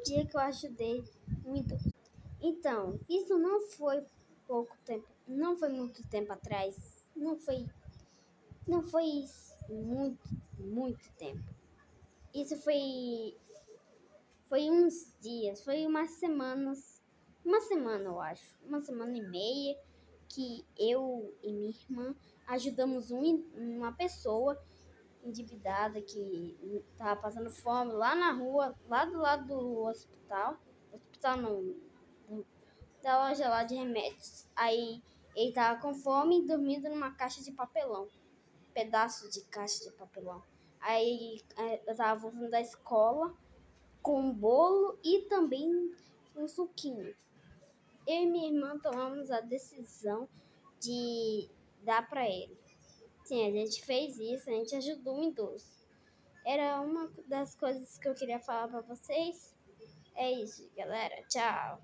dia que eu ajudei um idoso. Então, isso não foi pouco tempo, não foi muito tempo atrás, não foi muito tempo. Isso foi uns dias, foi umas semanas, uma semana eu acho, uma semana e meia que eu e minha irmã ajudamos uma pessoa endividada que estava passando fome lá na rua, lá do lado do hospital não, da loja lá de remédios. Aí ele tava com fome e dormindo numa caixa de papelão, pedaço de caixa de papelão. Aí eu tava voltando da escola com um bolo e também um suquinho. Eu e minha irmã tomamos a decisão de dar para ele. Sim, a gente fez isso, a gente ajudou um idoso. Era uma das coisas que eu queria falar para vocês. É isso, galera. Tchau.